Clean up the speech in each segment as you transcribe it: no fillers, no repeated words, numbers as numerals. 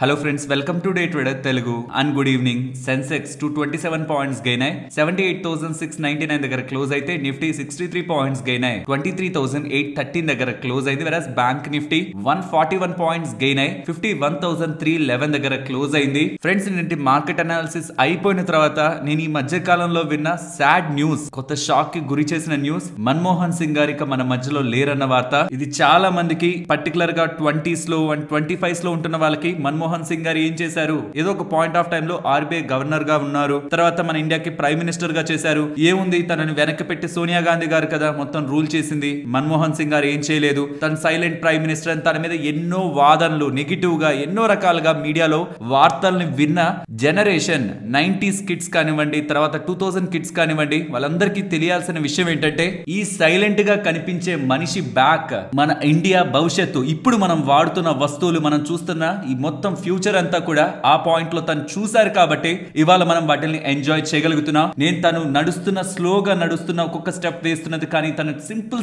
Hello friends, welcome to Day Trader Telugu and good evening. Sensex 227 points gain అయ్యి 78,699 దగ్గర close అయితే Nifty 63 points gain అయ్యి 23,813 దగ్గర close అయింది. వెరస్ బ్యాంక్ నిఫ్టీ 141 పాయింట్స్ గెయిన్ అయ్యి 51,311 దగ్గర క్లోజ్ అయింది. ఫ్రెండ్స్, నిన్నటి మార్కెట్ అనాలిసిస్ అయిపోయిన తర్వాత నేను ఈ మధ్య కాలంలో విన్న సాడ్ న్యూస్, కొత్త షాక్ కి గురి చేసిన న్యూస్, మన్మోహన్ సింగ్ గారి మన మధ్యలో లేరన్న వార్త. ఇది చాలా మందికి పర్టికులర్ గా 20s లో అండ్ 25s లో ఉంటున్న వాళ్ళకి మన్మోహన్ సింగ్ గారు ఏం చేశారు, ఏదో ఒక పాయింట్ ఆఫ్ టైమ్ లో ఆర్బీఐ గవర్నర్ గా ఉన్నారు, తర్వాత మన ఇండియాకి ప్రైమ్ మినిస్టర్ గా చేశారు. ఏముంది, తనని వెనక్కి పెట్టి సోనియా గాంధీ గారు కదా మొత్తం రూల్ చేసింది, మన్మోహన్ సింగ్ గారు ఏం చేయలేదు, తను సైలెంట్ ప్రైమ్ మినిస్టర్ అని తన మీద ఎన్నో వాదనలు నెగిటివ్ గా ఎన్నో రకాలుగా మీడియాలో వార్తల్ని విన్న జనరేషన్ 90s కిడ్స్ కానివ్వండి, తర్వాత 2000 కిడ్స్ కానివ్వండి, వాళ్ళందరికీ తెలియాల్సిన విషయం ఏంటంటే ఈ సైలెంట్ గా కనిపించే మనిషి బ్యాక్ మన ఇండియా భవిష్యత్తు, ఇప్పుడు మనం వాడుతున్న వస్తువులు, మనం చూస్తున్న ఈ మొత్తం ఫ్యూచర్ అంతా కూడా ఆ పాయింట్ లో తను చూశారు కాబట్టి ఇవాళ మనం వాటిని ఎంజాయ్ చేయగలుగుతున్నాం. నేను తను నడుస్తున్న స్లోగా నడుస్తున్న ఒక్కొక్క స్టెప్ వేస్తున్నది కానీ, తను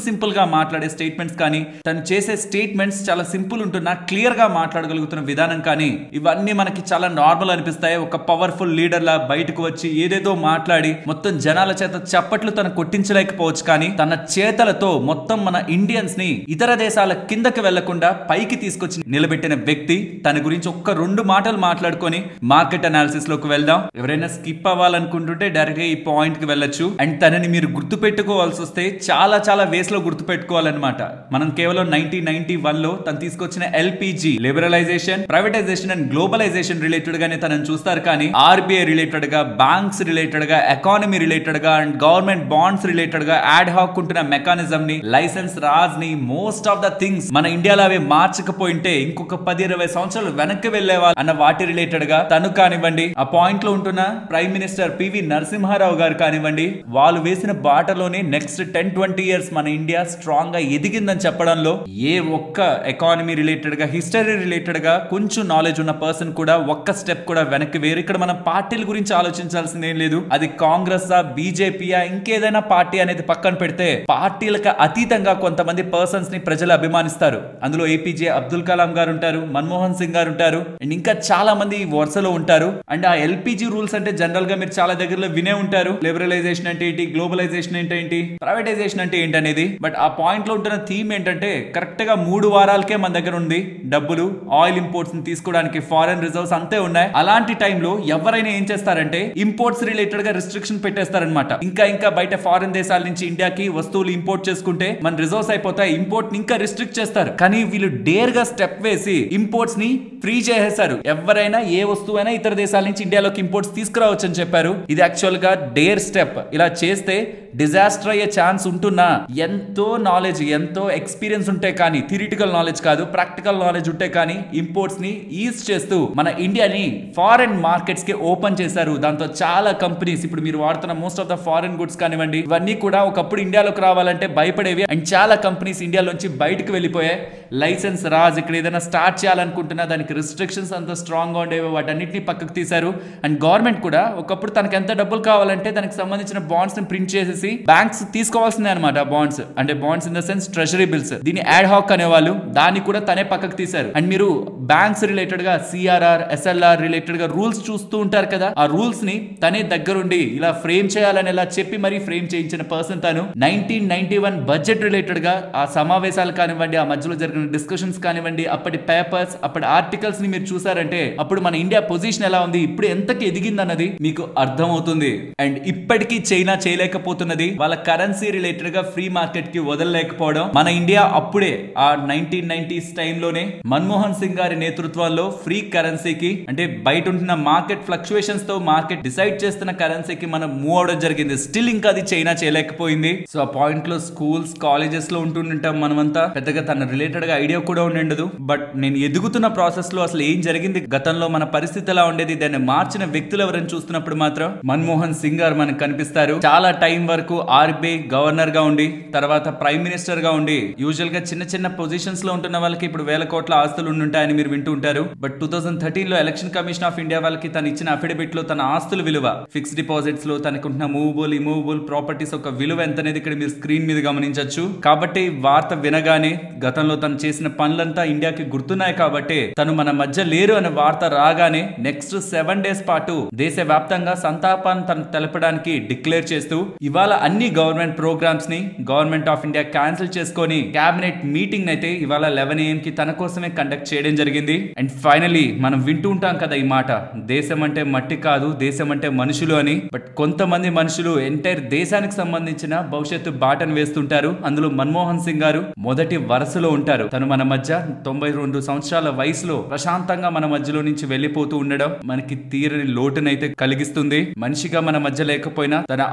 సింపుల్ గా మాట్లాడే స్టేట్మెంట్స్ కానీ, తను చేసే స్టేట్మెంట్స్ చాలా సింపుల్ ఉంటున్నా క్లియర్ గా మాట్లాడగలుగుతున్న విధానం కానీ, ఇవన్నీ మనకి చాలా నార్మల్ అనిపిస్తాయి. ఒక పవర్ఫుల్ లీడర్ లా బయటకు వచ్చి ఏదేదో మాట్లాడి మొత్తం జనాల చేత చప్పట్లు తను కొట్టించలేకపోవచ్చు, కానీ తన చేతలతో మొత్తం మన ఇండియన్స్ ని ఇతర దేశాల కిందకి వెళ్లకుండా పైకి తీసుకొచ్చి నిలబెట్టిన వ్యక్తి. తన గురించి ఒక్క 2 మాటలు మాట్లాడుకొని మార్కెట్ అనాలిసిస్ లోకి వెళ్దాం. ఎవరైనా స్కిప్ అవ్వాలనుకుంటుంటే డైరెక్ట్ గా ఈ పాయింట్ కి వెళ్ళొచ్చు. అండ్ తనని మీరు గుర్తు పెట్టుకోవాల్సి వస్తే చాలా వేస్ లో గుర్తు పెట్టుకోవాలన్నమాట. మనం కేవలం 1991 లో తను తీసుకొచ్చిన LPG liberalisation, privatisation and globalisation related గానే తనని చూస్తారు, కానీ ఆర్బీఐ రిలేటెడ్ గా, బ్యాంక్స్ రిలేటెడ్ గా, ఎకానమీ రిలేటెడ్ గా అండ్ గవర్నమెంట్ బాండ్స్ రిలేటెడ్ గా యాడ్ హాక్ ఉంటున్న మెకానిజం ని, లైసెన్స్ రాజ్ ని, మోస్ట్ ఆఫ్ ద థింగ్స్ మన ఇండియాలో అవి మార్చకపోయింటే ఇంకొక 10-20 సంవత్సరాలు వెనక్కి వెళ్లేవాళ్ళు అన్న వాటి రిలేటెడ్ గా తను కానివ్వండి, ఆ పాయింట్ లో ఉంటున్న ప్రైమ్ మినిస్టర్ పివి నరసింహారావు గారు కానివ్వండి, వాళ్ళు వేసిన బాటలోనే నెక్స్ట్ 10-20 ఇయర్స్ మన ఇండియా స్ట్రాంగ్ గా ఎదిగిందని చెప్పడంలో ఏ ఒక్క ఎకానమీ రిలేటెడ్ గా, హిస్టరీ రిలేటెడ్ గా కొంచెం నాలెడ్జ్ ఉన్న పర్సన్ కూడా ఒక్క స్టెప్ కూడా వెనక్కి వేరు. ఇక్కడ మనం పార్టీల గురించి ఆలోచించాల్సింది ఏం లేదు. అది కాంగ్రెస్ బీజేపీయా ఇంకేదైనా పార్టీ అనేది పక్కన పెడితే, పార్టీలకు అతీతంగా కొంతమంది పర్సన్స్ ని ప్రజలు అభిమానిస్తారు. అందులో ఏపీజే అబ్దుల్ కలాం గారు ఉంటారు, మన్మోహన్ సింగ్ గారు ఉంటారు, అండ్ ఇంకా చాలా మంది వరుసలో ఉంటారు. అండ్ ఆ ఎల్పిజి రూల్స్ అంటే జనరల్ గా మీరు చాలా దగ్గరలో వినే ఉంటారు. లిబరలైజేషన్ అంటే ఏంటి, గ్లోబలైజేషన్ అంటే ఏంటి, ప్రైవేటైజేషన్ అంటే ఏంటి అనేది. బట్ ఆ పాయింట్ లో ఉంటున్న థీమ్ ఏంటంటే, కరెక్ట్ గా 3 వారాలకే మన దగ్గర ఉంది డబ్బులు, ఆయిల్ ఇంపోర్ట్స్ ని తీసుకోవడానికి ఫారెన్ రిజర్వ్స్ అంతే ఉన్నాయి. అలాంటి టైంలో ఎవరైనా ఏం చేస్తారంటే ఇంపోర్ట్స్ రిలేటెడ్ గా రిస్ట్రిక్షన్ పెట్టేస్తారనమాట. ఇంకా బయట ఫారెన్ దేశాల నుంచి ఇండియాకి వస్తువులు ఇంపోర్ట్ చేసుకుంటే మన రిజర్వ్స్ అయిపోతాయి, ఇంపోర్ట్ ని ఇంకా రిస్ట్రిక్ట్ చేస్తారు. కానీ వీళ్ళు డేర్ గా స్టెప్ వేసి ఇంపోర్ట్స్ ని ఫ్రీ చేసేశారు. ఎవరైనా ఏ వస్తువైనా ఇతర దేశాల నుంచి ఇండియాలోకి ఇంపోర్ట్స్ తీసుకురావచ్చు అని చెప్పారు. ఇది యాక్చువల్ గా డేర్ స్టెప్. ఇలా చేస్తే డిజాస్టర్ అయ్యే ఛాన్స్ ఉంటున్నా, ఎంతో నాలెడ్జ్, ఎంతో ఎక్స్పీరియన్స్ ఉంటే కానీ, థియరిటికల్ నాలెడ్జ్ కాదు ప్రాక్టికల్ నాలెడ్జ్ ఉంటే కానీ ఇంపోర్ట్స్ ని ఈజ్ చేస్తూ మన ఇండియాని ఫారెన్ మార్కెట్స్ కి ఓపెన్ చేశారు. దాంతో చాలా కంపెనీస్, ఇప్పుడు మీరు వాడుతున్న most of the foreign goods కానివ్వండి, ఇవన్నీ కూడా ఒకప్పుడు ఇండియాలోకి రావాలంటే భయపడేవి. అండ్ చాలా కంపెనీస్ ఇండియాలోంచి బయటకు వెళ్ళిపోయాయి. లైసెన్స్ రాజ్, ఇక్కడ ఏదైనా స్టార్ట్ చేయాలనుకుంటున్నా దానికి రిస్ట్రిక్షన్స్ అంత స్ట్రాంగ్ గా ఉండేవి, వాటన్నిటిని పక్కకు తీశారు. అండ్ గవర్నమెంట్ కూడా ఒకప్పుడు తనకు ఎంత డబ్బులు కావాలంటే దానికి సంబంధించిన బాండ్స్ ని ప్రింట్ చేసేసి బ్యాంక్స్ తీసుకోవాల్సిందే అనమాట. బాండ్స్ అంటే bonds in the sense treasury bills, దీన్ని యాడ్ హాక్ అనేవాళ్ళు, దాన్ని కూడా తనే పక్కకు తీశారు. అండ్ మీరు బ్యాంక్స్ రిలేటెడ్ గా సిఆర్ఆర్, ఎస్ఎల్ఆర్ రిలేటెడ్ గా రూల్స్ చూస్తూ ఉంటారు కదా, ఆ రూల్స్ ని తనే దగ్గరుండి ఇలా ఫ్రేమ్ చేయాలని ఇలా చెప్పి మరీ ఫ్రేమ్ చేయించిన పర్సన్ తను. 1991 బడ్జెట్ రిలేటెడ్ గా ఆ సమావేశాలు కానివ్వండి, ఆ మధ్యలో జరిగిన డిస్కషన్స్ కానివ్వండి, అప్పటి పేపర్స్, అప్పటి ఆర్టికల్స్ ని మీరు చూసారంటే అప్పుడు మన ఇండియా పొజిషన్ ఎలా ఉంది, ఇప్పుడు ఎంతకి ఎదిగింది అన్నది మీకు అర్థమవుతుంది. అండ్ ఇప్పటికీ చైనా చేయలేకపోతున్నది, వాళ్ళ కరెన్సీ రిలేటెడ్ గా ఫ్రీ మార్కెట్ కి వదలలేకపోవడం. మన ఇండియా అప్పుడే ఆ 1990s టైంలోనే మన్మోహన్ సింగ్ గారి నేతృత్వంలో ఫ్రీ కరెన్సీకి, అంటే బయట ఉంటున్న మార్కెట్ ఫ్లక్చుయేషన్స్ తో మార్కెట్ డిసైడ్ చేస్తున్న కరెన్సీకి మనం మూవ్ అవడం జరిగింది. స్టిల్ ఇంకా అది చైనా చేయలేకపోయింది. సో ఆ పాయింట్ లో స్కూల్స్, కాలేజెస్ లో ఉంటుంటాం మనమంతా, పెద్దగా తన రిలేటెడ్ గా ఐడియా కూడా ఉండదు. బట్ నేను ఎదుగుతున్న ప్రాసెస్ లో అసలు ఏం జరిగింది, గతంలో మన పరిస్థితి ఎలా ఉండేది, దాన్ని మార్చిన వ్యక్తులు ఎవరైనా చూస్తున్నప్పుడు మాత్రం మన్మోహన్ సింగ్ గారు మనకు కనిపిస్తారు. చాలా టైం వరకు ఆర్బీఐ గవర్నర్ గా ఉండి, తర్వాత ప్రైమ్ మినిస్టర్ గా ఉండి, యూజువల్ గా చిన్న పొజిషన్స్ లో ఉంటున్న వాళ్ళకి ఇప్పుడు వేల కోట్ల ఆస్తులు ఉండుంటాయని మీరు వింటూ ఉంటారు. బట్ 2013 లో ఎలక్షన్ కమిషన్ ఆఫ్ ఇండియా వాళ్ళకి తను ఇచ్చిన అఫిడవిట్ లో తన ఆస్తుల విలువ, ఫిక్స్డ్ డిపాజిట్స్ లో తనకుంటున్న మూవబుల్, ఇమూవబుల్ ప్రాపర్టీస్ ఒక విలువ ఎంత అనేది ఇక్కడ మీరు స్క్రీన్ మీద గమనించవచ్చు. కాబట్టి వార్త వినగానే గతంలో తను చేసిన పనులంతా ఇండియాకి గుర్తున్నాయి కాబట్టి తను మన మధ్య లేరు అనే వార్త రాగానే నెక్స్ట్ 7 days పాటు దేశవ్యాప్తంగా సంతాపాన్ని తెలపడానికి డిక్లేర్ చేస్తూ ఇవాళ అన్ని గవర్నమెంట్ ప్రోగ్రామ్స్ ని గవర్నమెంట్ ఆఫ్ ఇండియా క్యాన్సిల్ చేసుకొని కేబినెట్ మీటింగ్ అయితే ఇవాళ 11 AM కి తన కోసమే కండక్ట్ చేయడం జరిగింది. అండ్ ఫైనలీ మనం వింటూ ఉంటాం కదా ఈ మాట, దేశం అంటే మట్టి కాదు, దేశం అంటే మనుషులు అని. బట్ కొంతమంది మనుషులు ఎంటైర్ దేశానికి సంబంధించిన భవిష్యత్తు బాటను వేస్తుంటారు. అందులో మన్మోహన్ సింగ్ గారు మొదటి వరుసలో ఉంటారు. తను మన మధ్య 92 సంవత్సరాల వయసులో ప్రశాంతంగా మన మధ్యలో నుంచి వెళ్లిపోతూ ఉండడం మనకి తీరని లోటునైతే కలిగిస్తుంది. మనిషిగా మన మధ్య లేకపోయినా తన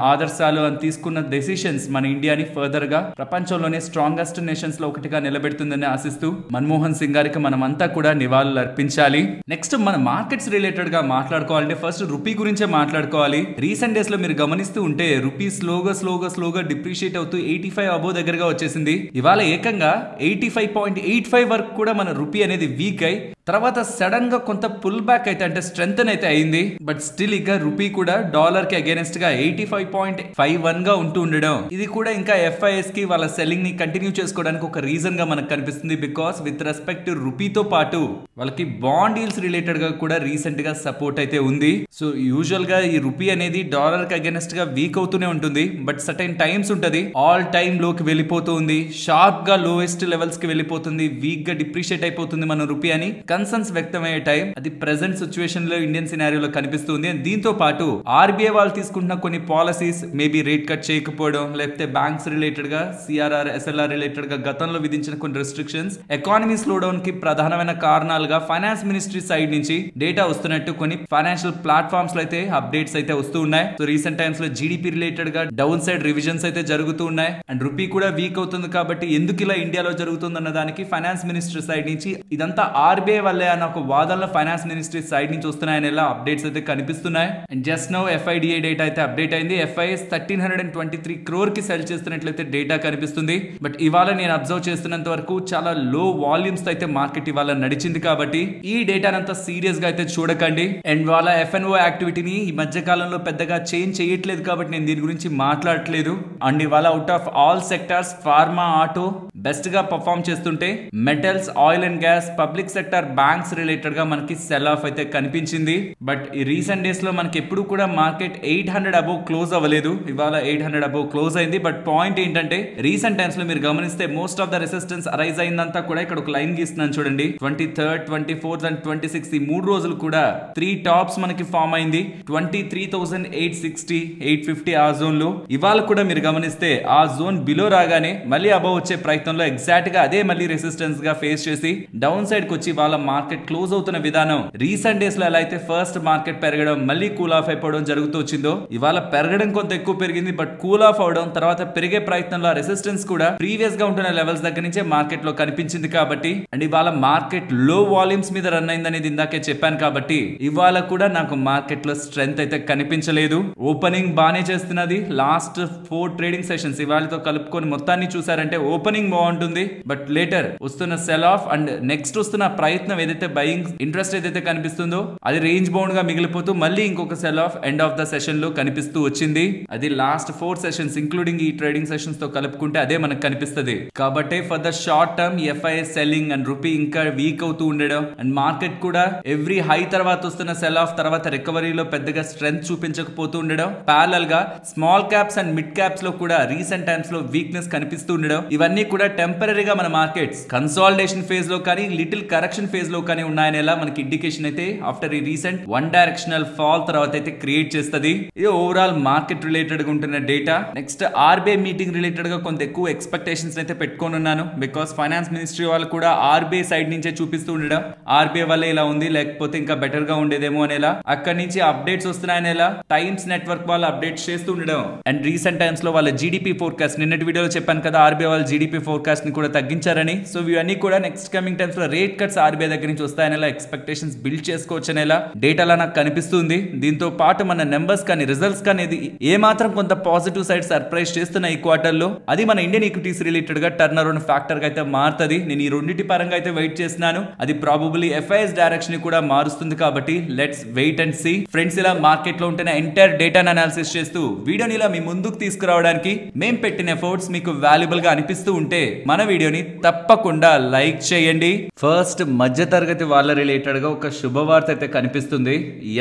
ఆదర్శాలు అని తీసుకున్న డెసిషన్స్ మన ఇండియాని ఫర్దర్ గా ప్రపంచంలోనే స్ట్రాంగెస్ట్ నేషన్స్ లో ఒకటిగా నిలబెడుతుందని ఆశిస్తూ మన్మోహన్ సింగ్ గారికి మనం అంతా కూడా నివాళులు అర్పించాలి. నెక్స్ట్ మన మార్కెట్స్ రిలేటెడ్ గా మాట్లాడుకోవాలంటే ఫస్ట్ రూపీ గురించే మాట్లాడుకోవాలి. రీసెంట్ డేస్ లో మీరు గమనిస్తూ ఉంటే రూపీ స్లోగా డిప్రిషియేట్ అవుతూ 85 అబోవ్ దగ్గరగా వచ్చేసింది. ఇవాళ ఏకంగా 85.85 వరకు కూడా మన రూపీ అనేది వీక్ అయి తర్వాత సడన్ గా కొంత పుల్ బ్యాక్ అయితే అంటే స్ట్రెంగ్ అయితే అయింది. బట్ స్టిల్ ఇక రూపీ కూడా డాలర్ కి అగైనెస్ట్ గా 85.51 గా ఉంటూ ఉండడం ఇది కూడా ఇంకా FIS కి వాళ్ళ సెల్లింగ్ ని కంటిన్యూ చేసుకోవడానికి ఒక రీజన్ గా మనకు కనిపిస్తుంది. బికాస్ విత్ రెస్పెక్ట్ టు రూపీతో పాటు వాళ్ళకి బాండ్ డీల్స్ రిలేటెడ్ గా కూడా రీసెంట్ గా సపోర్ట్ అయితే ఉంది. సో యూజువల్ గా ఈ రూపీ అనేది డాలర్ కి అగైనెస్ట్ గా వీక్ అవుతూనే ఉంటుంది. బట్ సర్టెన్ టైమ్స్ ఉంటది ఆల్ టైమ్ లోకి వెళ్ళిపోతుంది, షార్ప్ గా లోయెస్ట్ లెవెల్స్ కి వెళ్ళిపోతుంది, వీక్ గా డిప్రిషియేట్ అయిపోతుంది మన రూపీ అని కన్సర్న్స్ వ్యక్తమయ్యే టైం అది ప్రెసెంట్ సిచ్యువేషన్ లో ఇండియన్ సినారియోలో కనిపిస్తుంది. దీంతో పాటు RBI వాళ్ళు తీసుకుంటున్న కొన్ని పాలసీస్ మేబీ రేట్ కట్ చేయకపోవడం, లేకపోతే బ్యాంక్స్ రిలేటెడ్ గా CRR SLR రిలేటెడ్ గా గతంలో విధించిన కొన్ని రెస్ట్రిక్షన్స్ ఎకానమీ స్లో డౌన్ కి ప్రధానమైన కారణాలుగా ఫైనాన్స్ మినిస్ట్రీ సైడ్ నుంచి డేటా వస్తున్నట్టు కొన్ని ఫైనాన్షియల్ ప్లాట్ఫామ్స్ లో అయితే అప్డేట్స్ అయితే వస్తూ ఉన్నాయి. సో రీసెంట్ టైమ్స్ లో GDP రిలేటెడ్ గా డౌన్ సైడ్ రివిజన్స్ అయితే జరుగుతూ ఉన్నాయి. అండ్ రూపీ కూడా వీక్ అవుతుంది కాబట్టి ఎందుకు ఇలా ఇండియాలో జరుగుతుంది అన్న దానికి ఫైనాన్స్ మినిస్ట్రీ సైడ్ నుంచి ఇదంతా RBI వల్లే అన్న ఒక వాదనలో ఫైనాన్స్ మినిస్ట్రీ సైడ్ నుంచి వస్తున్నాయని ఇలా అప్డేట్స్ అయితే కనిపిస్తున్నాయి. And just now FIDA data అయితే అప్డేట్ అయింది. FIS 1323 crore కి సెల్ చేస్తున్నట్లయితే డేటా కనిపిస్తుంది. బట్ ఇవాళ నేను అబ్జర్వ్ చేస్తున్నంత వరకు చాలా లో వాల్యూమ్స్ అయితే మార్కెట్ ఇవాళ నడిచింది కాబట్టి ఈ డేటానంతా సీరియస్ గా అయితే చూడకండి. అండ్ వాళ్ళ FNO యాక్టివిటీని ఈ మధ్య కాలంలో పెద్దగా చేంజ్ చేయట్లేదు కాబట్టి నేను దీని గురించి మాట్లాడట్లేదు. అండ్ ఇవాళ out of all sectors pharma, auto best గా పర్ఫార్మ్ చేస్తుంటే metals, oil and gas, public sector, banks related గా మనకి సెల్ ఆఫ్ అయితే కనిపించింది. బట్ ఈ రీసెంట్ డేస్ లో మనకి ఎప్పుడు కూడా మార్కెట్ 800 అబోవ్ క్లోజ్ అవ్వలేదు. ఇవాళ 800 అబోవ్ క్లోజ్ అయింది. బట్ పాయింట్ ఏంటంటే రీసెంట్ టైమ్స్ లో మీరు గమనిస్తే most of the resistance arise అయిందంతా కూడా ఇక్కడ ఒక లైన్ గీస్తున్నాను చూడండి. 23rd, 24th అండ్ 26th ఈ 3 రోజులు కూడా 3 టాప్స్ మనకి ఫామ్ అయింది. 23,860, 850 ఆ జోన్ లో. ఇవాళ కూడా మీరు గమనిస్తే ఆ జోన్ బిలో రాగానే మళ్ళీ అబోవ్ వచ్చే ప్రయత్నంలో ఎగ్జాక్ట్ గా అదే మళ్ళీ రెసిస్టెన్స్ గా ఫేస్ చేసి డౌన్ సైడ్ కి వచ్చి వాళ్ళ మార్కెట్ క్లోజ్ అవుతున్న విధానం రీసెంట్ డేస్ లో ఎలా అయితే ఫస్ట్ మార్కెట్ పెరగడం మళ్ళీ కూల్ ఆఫ్ అయిపోవడం జరుగుతూ వచ్చిందో ఇవాళ పెరగడం కొంత ఎక్కువ పెరిగింది. బట్ కూల్ ఆఫ్ అవడం తర్వాత పెరిగే ప్రయత్నంలో రెసిస్టెన్స్ కూడా ప్రీవియస్ గా ఉంటున్న లెవెల్స్ దగ్గర నుంచే మార్కెట్ లో కనిపించింది కాబట్టి అండ్ ఇవాళ మార్కెట్ లో వాల్యూమ్స్ మీద రన్ అయిందనేది ఇందాకే చెప్పాను కాబట్టి ఇవాళ కూడా నాకు మార్కెట్ లో స్ట్రెంగ్త్ అయితే కనిపించలేదు. ఓపెనింగ్ బానే చేస్తున్నది. లాస్ట్ 4 ట్రేడింగ్ సెషన్స్ ఇవాళతో కలుపుకొని మొత్తాన్ని చూసారంటే ఓపెనింగ్ బాగుంటుంది. బట్ లేటర్ వస్తున్న సెల్ ఆఫ్ అండ్ నెక్స్ట్ వస్తున్న ప్రయత్నం ఏదైతే బయింగ్ ఇంట్రెస్ట్ ఏదైతే కనిపిస్తుందో అది రేంజ్ బౌండ్ గా మిగిలిపోతూ మళ్ళీ ఇంకొక cell of end of the session లో కనిపిస్తూ వచ్చింది. అది లాస్ట్ 4 సెషన్స్ ఇంక్లూడింగ్ ఈ ట్రేడింగ్ సెషన్స్ తో కలుపుకుంటే అదే మనకు కనిపిస్తుంది. కాబట్టి for the short term FIS selling and rupee ఇంకా వీక్ అవుతూ ఉండడం అండ్ మార్కెట్ కూడా ఎవ్రీ హై తర్వాత వస్తున్న సెల్ ఆఫ్ తర్వాత రికవరీలో పెద్దగా స్ట్రెంగ్త్ చూపించకపోతూ ఉండడం, ప్యారలల్ గా small caps and mid caps లో కూడా రీసెంట్ టైమ్స్ లో వీక్నెస్ కనిపిస్తూ ఉండడం ఇవన్నీ కూడా టెంపరీగా మన మార్కెట్స్ కన్సాలిడేషన్ ఫేజ్ లో కానీ లిటిల్ కరెక్షన్ ఫేజ్ లో కానీ ఉన్నాయని ఎలా మనకి ఇండికేషన్ అయితే ఆఫ్టర్ ఈ రీసెంట్ వన్ డైరెక్షనల్ ఫాల్ తర్వాత అయితే క్రియేట్ చేస్తుంది. ఇది ఓవరాల్ మార్కెట్ రిలేటెడ్ గా ఉంటున్న data. Next RBI meeting related గా కొంత ఎక్కువ ఎక్స్పెక్టేషన్స్ అయితే పెట్టుకొని ఉన్నాను. బికాస్ ఫైనాన్స్ మినిస్ట్రీ వాళ్ళు కూడా RBI సైడ్ నుంచే చూపిస్తూ ఉండడం RBI వల్ల ఇలా ఉంది లేకపోతే ఇంకా బెటర్ గా ఉండేదేమో అనేలా అక్కడి నుంచి అప్డేట్స్ వస్తున్నాయనేలా టైమ్స్ నెట్వర్క్ వాళ్ళు అప్డేట్స్ చేస్తూ ఉండడం అండ్ రీసెంట్ టైమ్స్ లో వాళ్ళ GDP ఫోర్కాస్ట్ నిన్నటి వీడియోలో చెప్పాను కదా RBI వాళ్ళ GDP ఫోర్కాస్ట్ ని కూడా తగ్గించారని. సో ఇవన్నీ కూడా నెక్స్ట్ కమింగ్ టైమ్స్ లో రేట్ కట్స్ RBI దగ్గర నుంచి వస్తాయనేలా ఎక్స్పెక్టేషన్స్ బిల్డ్ చేసుకోవచ్చు అనేలా డేటాలా నాకు కనిపిస్తుంది. దీంతో పాటు మన నెంబర్స్ కానీ రిజల్ట్స్ కానీ ఏ మాత్రం కొంత పాజిటివ్ సైడ్ సర్ప్రైజ్ చేస్తున్న ఈ క్వార్టర్ లో అది మన ఇండియన్ ఈక్విటీస్ రిలేటెడ్ గా టర్న్ అరౌండ్ ఫ్యాక్టర్ గా అయితే మారుతుంది. నేను ఈ రెండింటి పరంగా అయితే వెయిట్ చేస్తున్నాను. అది ప్రాబబ్లీ FIS డైరెక్షన్ ని కూడా మారుస్తుంది కాబట్టి let's wait and see. Friends ఇలా మార్కెట్ లో ఉంటున్న ఎంటైర్ డేటాను అనాలిసిస్ చేస్తూ వీడియోని ఇలా మీ ముందుకు తీసుకురావడానికి మేము పెట్టిన ఎఫర్ట్స్ మీకు వాల్యుబుల్ గా అనిపిస్తూ ఉంటే మన వీడియోని తప్పకుండా లైక్ చేయండి. ఫస్ట్ మధ్య తరగతి వాళ్ళ రిలేటెడ్ గా ఒక శుభవార్త అయితే కనిపిస్తుంది.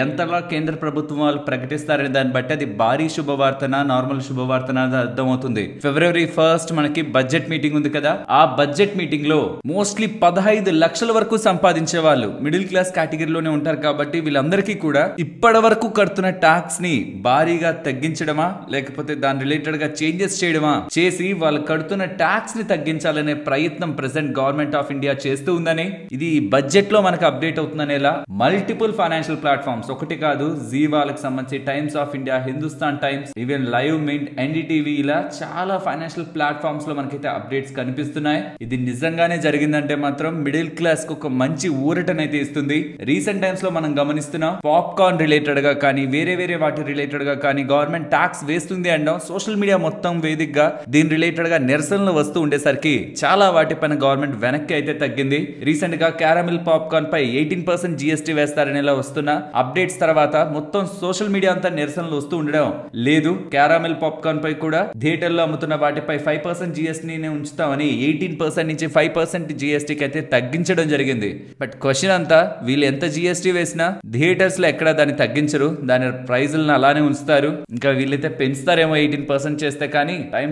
ఎంతలా కేంద్ర ప్రభుత్వం వాళ్ళు ప్రకటిస్తారనే దాన్ని బట్టి అది భారీ శుభవార్తనా నార్మల్ శుభవార్తనా అర్థమవుతుంది. February 1st మనకి బడ్జెట్ మీటింగ్ ఉంది కదా, ఆ బడ్జెట్ మీటింగ్ లో మోస్ట్లీ 15 లక్షల వరకు సంపాదించే వాళ్ళు మిడిల్ క్లాస్ కేటగిరీలోనే ఉంటారు కాబట్టి వీళ్ళందరికీ కూడా ఇప్పటి వరకు కడుతున్న ట్యాక్స్ ని భారీగా తగ్గించడమా లేకపోతే దాని రిలేటెడ్ గా చేంజెస్ చేయడమా చేసి వాళ్ళు కడుతున్న ట్యాక్స్ ని తగ్గించాలనే ప్రయత్నం ప్రెసెంట్ గవర్నమెంట్ ఆఫ్ ఇండియా చేస్తూ ఉందని ఇది బడ్జెట్ లో మనకు అప్డేట్ అవుతుందనేలా మల్టిపుల్ ఫైనాన్షియల్ ప్లాట్ఫామ్స్, ఒకటి కాదు, జీ వాళ్ళకి సంబంధించి times of India, Hindustan times, even live mint, NDTV, ఇలా చాలా ఫైనాన్షియల్ ప్లాట్ఫామ్స్ లో మనకైతే అప్డేట్స్ కనిపిస్తున్నాయి. ఇది నిజంగానే జరిగిందంటే మాత్రం మిడిల్ క్లాస్ కు ఒక మంచి ఊరటనైతే ఇస్తుంది. రీసెంట్ టైమ్స్ లో మనం గమనిస్తున్నాం పాప్కార్న్ రిలేటెడ్ గా కానీ వేరే వాటి రిలేటెడ్ గా కానీ గవర్నమెంట్ ట్యాక్స్ వేస్తుంది అనడం సోషల్ మీడియా మొత్తం వేదికగా దీని రిలేటెడ్ గా నిరసనలు వస్తూ ఉండేసరికి చాలా వాటిపైన గవర్నమెంట్ వెనక్కి అయితే తగ్గింది. రీసెంట్ గా క్యారమిల్ పాప్కార్న్ పై 18% జీఎస్టీ వేస్తారనేలా వస్తున్న అప్డేట్స్ తర్వాత మొత్తం సోషల్ మీడియా అంతా నిరసనలు వస్తూ ఉండడం లేదు. క్యారమిల్ పాప్కార్న్ పై కూడా థియేటర్లో అమ్ముతున్న వాటిపై 5% జీఎస్టీని ఉంచుతామని 18% నుంచి 5% జీఎస్టీకి అయితే తగ్గించడం జరిగింది. బట్ క్వశ్చన్ అంతా వీళ్ళు ఎంత జీఎస్టీ వేసినా థియేటర్స్ లో ఎక్కడ దాన్ని తగ్గించరు, దాని ప్రైజులను అలానే ఉంచుతారు. ఇంకా వీళ్ళైతే పెంచుతారేమో 18% చేస్తే, కానీ టైం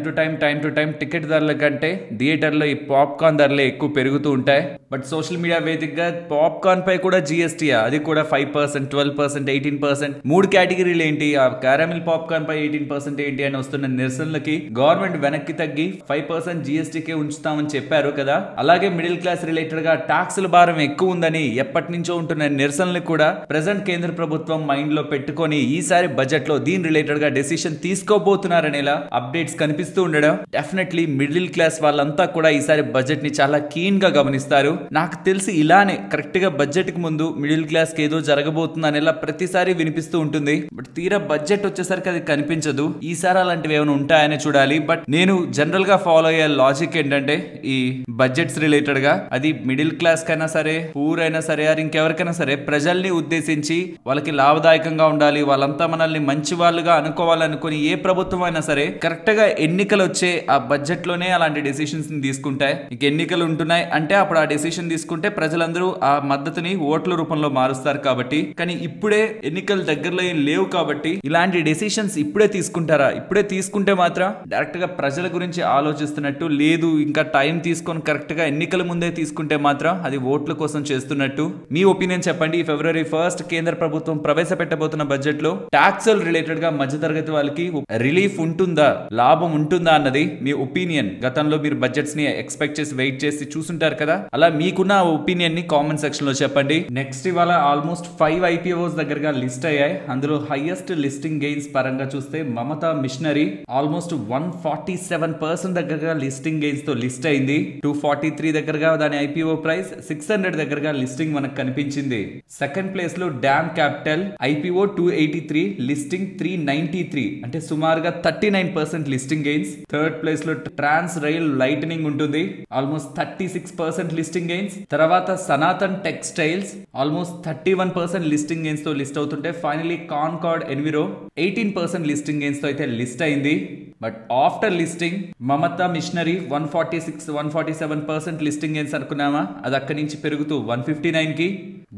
టు టైం టికెట్ ధరల కంటే థియేటర్ లో ఈ పాప్కార్న్ ధరలే ఎక్కువ పెరుగుతూ ఉంటాయి. బట్ సోషల్ మీడియా వేదికగా పాప్కార్న్ పై కూడా జీఎస్టీ, అది కూడా 5%, 12%, 18%, మూడు కేటగిరీలు ఏంటి, ఆ క్యారమిల్ పాప్కార్న్ పై 18% ఏంటి అని వస్తున్న నిరసనలకి గవర్నమెంట్ వెనక్కి తగ్గి 5% జీఎస్టీకే ఉంచుతామని చెప్పారు కదా. అలాగే మిడిల్ క్లాస్ రిలేటెడ్ గా టాక్సుల భారం ఎక్కువ ఉందని ఎప్పటి నుంచో ఉంటున్న నిరసనలు కూడా ప్రెసెంట్ కేంద్ర ప్రభుత్వం మైండ్ లో పెట్టుకొని ఈసారి బడ్జెట్ లో దీని రిలేటెడ్ గా డెసిషన్ తీసుకోబోతున్నారనేలా అప్డేట్స్ కనిపిస్తూ ఉండడం డెఫినెట్లీ మిడిల్ క్లాస్ వాళ్ళంతా కూడా ఈసారి బడ్జెట్ ని చాలా కీన్ గా గమనిస్తారు. నాకు తెలిసి ఇలానే కరెక్ట్ గా బడ్జెట్ కి ముందు మిడిల్ క్లాస్ కి ఏదో జరగబోతుంది అనేలా ప్రతిసారి వినిపిస్తూ ఉంటుంది. బట్ తీరా బడ్జెట్ వచ్చేసరికి అది కనిపించదు. ఈసారి అలాంటివి ఏమైనా ఉంటాయని చూడాలి. బట్ నేను జనరల్ గా ఫాలో అయ్యే లాజిక్ ఏంటంటే ఈ బడ్జెట్స్ రిలేటెడ్ గా అది మిడిల్ క్లాస్ కైనా సరే, పూర్ అయినా సరే, ఇంకెవరికైనా సరే ప్రజల్ని ఉద్దేశించి వాళ్ళకి లాభదాయకంగా ఉండాలి, వాళ్ళంతా మనల్ని మంచి వాళ్ళుగా అనుకోవాలనుకుని ఏ ప్రభుత్వం అయినా సరే కరెక్ట్ గా ఎన్నికలు వచ్చే ఆ బడ్జెట్ లోనే అలాంటి డెసిషన్స్ ని తీసుకుంటాయి. ఇక ఎన్నికలు ఉంటున్నాయి అంటే అప్పుడు ఆ డెసిషన్ తీసుకుంటే ప్రజలందరూ ఆ మద్దతుని ఓట్ల రూపంలో మారుస్తారు కాబట్టి. కానీ ఇప్పుడే ఎన్నికలు దగ్గరలో ఏం లేవు కాబట్టి ఇలాంటి డెసిషన్స్ ఇప్పుడే తీసుకుంటారా? ఇప్పుడే తీసుకుంటే మాత్రం డైరెక్ట్ గా ప్రజల గురించి ఆలోచిస్తున్నట్టు లేదు. ఇంకా టైం తీసుకొని కరెక్ట్ గా ఎన్నికల ముందే తీసుకుంటే మాత్రం అది ఓట్ల కోసం చేస్తున్నట్టు. మీ ఒపీనియన్ చెప్పండి. February 1st కేంద్ర ప్రభుత్వం ప్రవేశపెట్టబోతున్న బడ్జెట్ లో ట్యాక్స్ రిలేటెడ్ గా మధ్యతరగతి వాళ్ళకి రిలీఫ్ ఉంటుందా, లాభం ఉంటుందా అన్నది మీ ఒపీనియన్. గతంలో మీరు బడ్జెట్స్ ని ఎక్స్పెక్ట్ చేసి వెయిట్ చేసి చూసుంటారు కదా, అలా మీకున్న ఒపీనియన్ ని కామెంట్ సెక్షన్ లో చెప్పండి. నెక్స్ట్ ఇవాళ ఆల్మోస్ట్ 5 IPOs దగ్గరగా లిస్ట్ అయ్యాయి. అందులో హైయెస్ట్ లిస్టింగ్ గెయిన్స్ పరంగా చూస్తే మమతా మిషనరీ ఆల్మోస్ట్ 147% దగ్గరగా లిస్టింగ్ గెయిన్స్ తో లిస్ట్ అయింది. 243 దగ్గరగా దాని IPO ప్రైస్, 600 దగ్గరగా లిస్టింగ్ మనకు కనిపించింది. సెకండ్ ప్లేస్ లో డామ్ క్యాపిటల్ IPO 283, లిస్టింగ్ 393, అంటే సుమారుగా 39% లిస్టింగ్ గెయిన్స్. థర్డ్ ప్లేస్ లో ట్రాన్స్ రైల్ లైటనింగ్ ఉంటుంది, ఆల్మోస్ట్ 36% లిస్టింగ్ గెయిన్స్. తర్వాత Sanatan textiles almost 31% listing gains తో లిస్ట్ అవుతుంటే finally Concord Enviro 18% listing gains తో అయితే లిస్ట్ అయింది. But after listing Mamata machinery 147% listing gains అనుకున్నామా, అది అక్కడి నుంచి పెరుగుతూ 159 కి.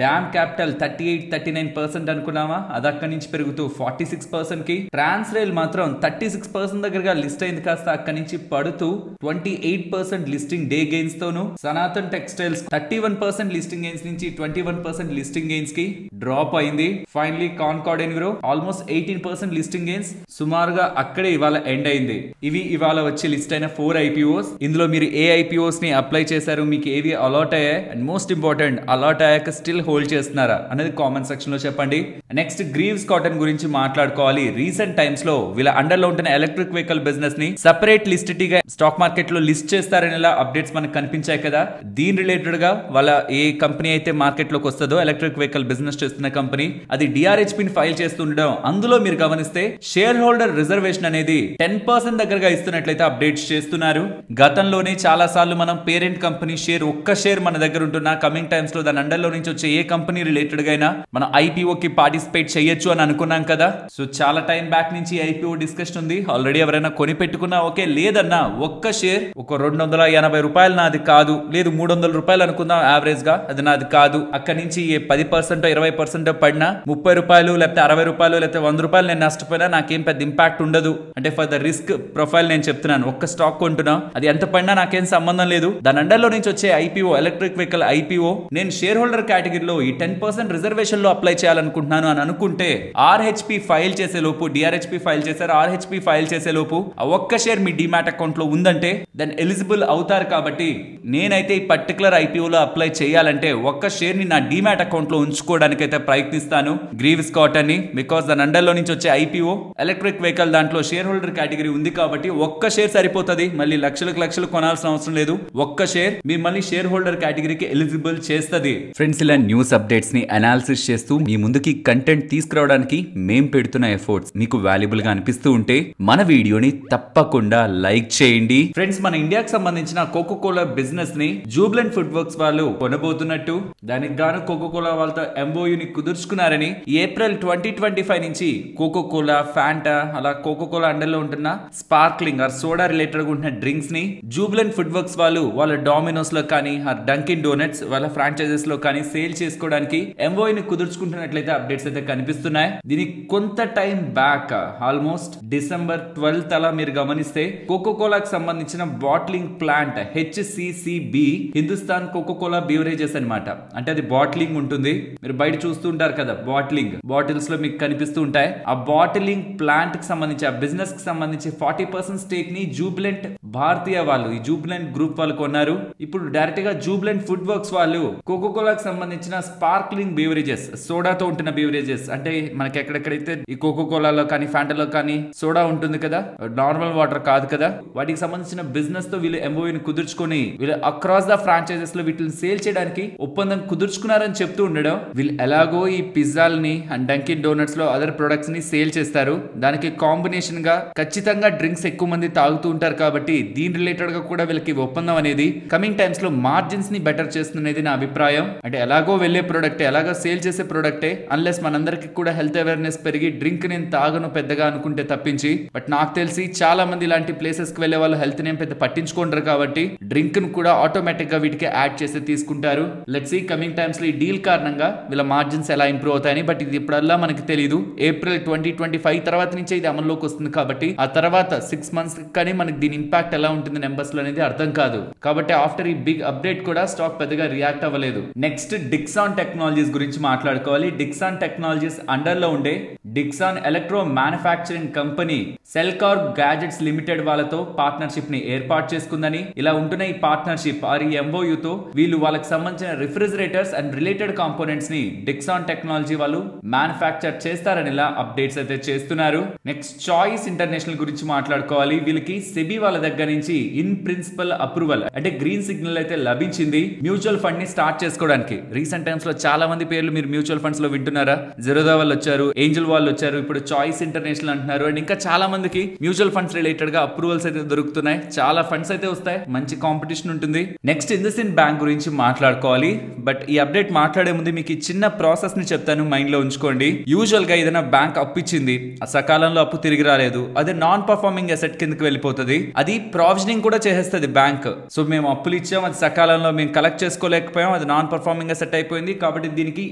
డామ్ క్యాపిటల్ 39% అనుకున్నామా, అది అక్కడి నుంచి పెరుగుతూ 46% కి. ట్రాన్స్ రైల్ మాత్రం 36% దగ్గరగా లిస్ట్ అయింది, కాస్త అక్కడి నుంచి పడుతూ 28% లిస్టింగ్ డే గెయిన్స్ తోను. సనాతన్ టెక్స్టైల్స్ 31% లిస్టింగ్ గెయిన్స్ నుంచి 21% లిస్టింగ్ గెయిన్స్ కి డ్రాప్ అయింది. Finally Concord enviro almost 18% listing gains, సుమారుగా అక్కడే ఇవాళ ఎండ్ అయింది. ఇవి ఇవాళ వచ్చి లిస్ట్ అయిన 4 IPOs. ఇందులో మీరు ఏ IPOs ని అప్లై చేశారు, మీకు ఏవి అలాట్ అయ్యాయి, అండ్ మోస్ట్ ఇంపార్టెంట్ అలాట్ అయ్యాక స్టిల్ హోల్డ్ చేస్తున్నారా అనేది కామెంట్ సెక్షన్ లో చెప్పండి. నెక్స్ట్ గ్రీవ్స్ కాటన్ గురించి మాట్లాడుకోవాలి. రీసెంట్ టైమ్స్ లో వీళ్ళ అండర్ లో ఉంటున్న ఎలక్ట్రిక్ వెహికల్ బిజినెస్ ని సెపరేట్ లిస్టిటీగా స్టాక్ మార్కెట్ లో లిస్ట్ చేస్తారనేలా అప్డేట్స్ మనకు కనిపించాయి కదా. దీని రిలేటెడ్ గా వాళ్ళ ఏ కంపెనీ అయితే మార్కెట్ లోకి వస్తుందో ఎలక్ట్రిక్ వెహికల్ బిజినెస్ చేస్తున్న కంపెనీ అది DRHP ని ఫైల్ చేస్తుండడం, అందులో మీరు గమనిస్తే షేర్ హోల్డర్ రిజర్వేషన్ అనేది 10% దగ్గరగా ఇస్తున్నట్లయితే అప్డేట్స్ చేస్తున్నారు. గతంలోనే చాలా సార్లు మనం పేరెంట్ కంపెనీ షేర్ ఒక్క షేర్ మన దగ్గర ఉంటున్నా కమింగ్ టైమ్స్ లో దాని అండర్ లో నుంచి వచ్చే ఏ ఏ కంపెనీ రిలేటెడ్ గా అయినా మనం ఐపీఓకి పార్టిసిపేట్ చేయొచ్చు అని అనుకున్నాం కదా. సో చాలా టైం బ్యాక్ నుంచి ఐపీఓ డిస్కషన్ ఉంది. ఆల్రెడీ ఎవరైనా కొని పెట్టుకున్నా ఓకే, లేదన్నా ఒక్క షేర్ ఒక 280 రూపాయలు నాది కాదు, లేదు 300 రూపాయలు అనుకుందాం యావరేజ్ గా, అది నాది కాదు. అక్కడి నుంచి 10% 20% పడినా 30 రూపాయలు లేకపోతే 60 రూపాయలు లేకపోతే 100 రూపాయలు నేను నష్టపోయినా నాకేం పెద్ద ఇంపాక్ట్ ఉండదు. అంటే ఫర్ ద రిస్క్ ప్రొఫైల్ నేను చెప్తున్నాను. ఒక్క స్టాక్ కొంటున్నా, అది ఎంత పడినా నాకేం సంబంధం లేదు. దాని అండర్లో నుంచి వచ్చే ఐపీఓ, ఎలక్ట్రిక్ వెహికల్ ఐపీఓ, నేను షేర్ హోల్డర్ కేటగిరీలో ఈ 10% రిజర్వేషన్ లో అప్లై చేయాలనుకుంటున్నాను అని అనుకుంటే ఆర్హెచ్పి ఫైల్ చేసే లోపు, డిఆర్హెచ్పి ఫైల్ చేశారు, ఆర్హెచ్పి ఫైల్ చేసే లోపు ఆ ఒక్క షేర్ మీ డిమాట్ అకౌంట్ లో ఉందంటే దాన్ని ఎలిజిబుల్ అవుతారు. కాబట్టి నేనైతే ఈ పర్టికులర్ ఐపీఓలో అప్లై చేయాలంటే ఒక్క షేర్ ని నా డిమాట్ అకౌంట్ లో ఉంచుకోవడానికి అయితే ప్రయత్నిస్తాను, గ్రీవ్స్ కాటన్ ని. బికాస్ దాని అండర్లో నుంచి వచ్చే ఐపీఓ ఎలక్ట్రిక్ వెహికల్ దాంట్లో షేర్ హోల్డర్ కేటగిరీ ఉంది కాబట్టి ఒక్క షేర్ సరిపోతుంది. మళ్ళీ లక్షలు కొనాల్సిన అవసరం లేదు. ఒక్క షేర్ మిమ్మల్ని షేర్ హోల్డర్ కేటగిరీకి ఎలిజిబుల్ చేస్తుంది. ఫ్రెండ్స్, ఇలా న్యూస్ అప్డేట్స్ ని అనాలిసిస్ చేస్తూ మీ ముందుకి కంటెంట్ తీసుకురావడానికి మేం పెడుతున్న ఎఫర్ట్స్ మీకు వాల్యుబుల్ గా అనిపిస్తూ ఉంటే మన వీడియోని తప్పకుండా లైక్ చేయండి. ఫ్రెండ్స్, మన ఇండియాకి సంబంధించిన కోకో కోలా బిజినెస్ ని జూబ్లెంట్ ఫుడ్ వర్క్స్ వాళ్ళు కొనబోతున్నట్టు, దానికి గాను కోకో కోలా వాళ్ళతో ఎంఓయూని కుదుర్చుకున్నారని ఏప్రిల్ 2025 నుంచి కోకో కోలా, ఫ్యాంటా, అలా కోకో కోలా అండర్లో ఉంటున్న స్పార్క్లింగ్ ఆర్ సోడా రిలేటెడ్ గా ఉంటున్న డ్రింక్స్ ని జూబ్లెంట్ ఫుడ్ వర్క్స్ వాళ్ళు వాళ్ళ డామినోస్ లో కానీ డంకిన్ డోనట్స్ వాళ్ళ ఫ్రాంచైజెస్ లో కానీ సేల్ చేసుకోవడానికి ఎంఓయూని కుదుర్చుకుంటున్నట్లయితే అప్డేట్స్ అయితే కనిపిస్తున్నాయి. దీనికి కొంత time back almost December 12th అలా మీరు గమనిస్తే కోకో కోలాకి సంబంధించిన bottling plant HCCB, Hindustan Coca Cola beverages అనమాట. అంటే అది బాట్లింగ్ ఉంటుంది. మీరు బయట చూస్తూ ఉంటారు కదా, బాటిలింగ్ బాటిల్స్ లో మీకు కనిపిస్తూ ఉంటాయి. ఆ బాటిలింగ్ ప్లాంట్ కి సంబంధించి, ఆ బిజినెస్ కి సంబంధించి 40% స్టేక్ ని జూబ్లెంట్ భారతీయ వాళ్ళు, ఈ జూబ్లెంట్ గ్రూప్ వాళ్ళు కొన్నారు. ఇప్పుడు డైరెక్ట్ గా జూబ్లెంట్ ఫుడ్ వర్క్స్ వాళ్ళు కోకో కోలాకి సంబంధించిన స్పార్క్లింగ్ బీవరేజెస్, సోడాతో ఉంటున్న బీవరేజెస్, అంటే మనకి ఎక్కడెక్కడైతే ఈ కోకో కోలాలో కానీ ఫ్యాంటాలో కానీ సోడా ఉంటుంది కదా, నార్మల్ వాటర్ కాదు కదా, వాటికి సంబంధించిన బిజినెస్ తో వీళ్ళు ఎంఓయూని కుదుర్చుకొని వీళ్ళు అక్రాస్ ద ఫ్రాంచైజెస్ లో వీటిని సేల్ చేయడానికి ఒప్పందం కుదుర్చుకున్నారని చెప్తూ ఉండడం. వీళ్ళు ఎలాగో ఈ పిజ్జాల్ని అండ్ డంకిన్ డోనట్స్ లో అదర్ ప్రొడక్ట్స్ ని సేల్ చేస్తారు. దానికి కాంబినేషన్ గా ఖచ్చితంగా డ్రింక్స్ ఎక్కువ మంది తాగుతూ ఉంటారు కాబట్టి దీని రిలేటెడ్ గా కూడా వీళ్ళకి ఒప్పందం అనేది కమింగ్ టైమ్స్ లో మార్జిన్స్ ని బెటర్ చేస్తున్నది నా అభిప్రాయం. అంటే ఎలాగో వెళ్లే ప్రొడక్టే, ఎలాగో సేల్ చేసే ప్రొడక్టే, అన్లెస్ మనందరికి కూడా హెల్త్ అవేర్నెస్ పెరిగి డ్రింక్ నేను తాగను పెద్దగా అనుకుంటే తప్పించి. బట్ నాకు తెలిసి చాలా మంది ఇలాంటి ప్లేసెస్ కి వెళ్లే వాళ్ళు హెల్త్ నేమ్ పెద్ద పట్టించుకుంటారు కాబట్టి డ్రింక్ ను కూడా ఆటోమేటిక్ గా వీటికి యాడ్ చేసి తీసుకుంటారు. లెట్స్ సీ కమింగ్ టైమ్స్ లో ఈ డీల్ కారణంగా వీళ్ళ మార్జిన్స్ ఎలా ఇంప్రూవ్ అవుతాయని. బట్ ఇది ఇప్పుడల్లా మనకి తెలియదు. ఏప్రిల్ 2025 తర్వాత నుంచే ఇది అమల్లోకి వస్తుంది కాబట్టి ఆ తర్వాత 6 months కానీ మనకి దీని ఇంపాక్ట్ ఎలా ఉంటుంది నెంబర్స్ లో అనేది అర్థం కాదు. కాబట్టి ఆఫ్టర్ ఈ బిగ్ అప్డేట్ కూడా స్టాక్ పెద్దగా రియాక్ట్ అవ్వలేదు. నెక్స్ట్ డిక్సాన్ టెక్నాలజీస్ గురించి మాట్లాడుకోవాలి. డిక్సాన్ టెక్నాలజీస్ అండర్ లో ఉండే Dixon electro manufacturing company Cellecor gadgets limited వాళ్ళతో పార్ట్నర్షిప్ ని ఏర్పాటు చేసుకుందని, ఇలా ఉంటున్న ఈ పార్ట్నర్షిప్ ఆర్ ఈ ఎంఓయూ తో వీళ్ళు వాళ్ళకి సంబంధించిన రిఫ్రిజిరేటర్స్ అండ్ రిలేటెడ్ కాంపోనెంట్స్ ని డిక్సాన్ టెక్నాలజీ వాళ్ళు మ్యానుఫ్యాక్చర్ చేస్తారని ఇలా అప్డేట్స్ అయితే చేస్తున్నారు. నెక్స్ట్ చాయిస్ ఇంటర్నేషనల్ గురించి మాట్లాడుకోవాలి. వీళ్ళకి సెబీ వాళ్ళ దగ్గర నుంచి ఇన్ ప్రిన్సిపల్ అప్రూవల్ అంటే గ్రీన్ సిగ్నల్ అయితే లభించింది మ్యూచువల్ ఫండ్ ని స్టార్ట్ చేసుకోవడానికి. రీసెంట్ టైమ్స్ లో చాలా మంది పేర్లు మీరు మ్యూచువల్ ఫండ్స్ లో వింటున్నారా? జిరోదా వాళ్ళు వచ్చారు, ఏంజల్ వాళ్ళు వచ్చారు, ఇప్పుడు చాయిస్ ఇంటర్నేషనల్ అంటున్నారు. అండ్ ఇంకా చాలా మందికి మ్యూచువల్ ఫండ్స్ రిలేటెడ్ గా అప్రూవల్స్ అయితే దొరుకుతున్నాయి. చాలా ఫండ్స్ అయితే వస్తాయి, మంచి కాంపిటీషన్ ఉంటుంది. నెక్స్ట్ ఇండస్ఇండ్ బ్యాంక్ గురించి మాట్లాడుకోవాలి. బట్ ఈ అప్డేట్ మాట్లాడే ముందు మీకు ఈ చిన్న ప్రాసెస్ ని చెప్తాను, మైండ్ లో ఉంచుకోండి. యూజువల్ గా ఏదైనా బ్యాంక్ అప్పు ఇచ్చింది, ఆ సకాలంలో అప్పు తిరిగి రాలేదు, అదే నాన్ పర్ఫార్మింగ్ అసెట్ కిందకి వెళ్ళిపోతుంది. అది ప్రావిజనింగ్ కూడా చేసేస్తుంది బ్యాంక్. సో మేము అప్పులు ఇచ్చాం, అది సకాలంలో మేము కలెక్ట్ చేసుకోలేకపోయాం, అది నాన్ పర్ఫార్మింగ్ అసెట్ అయిపోయింది కాబట్టి దీనికి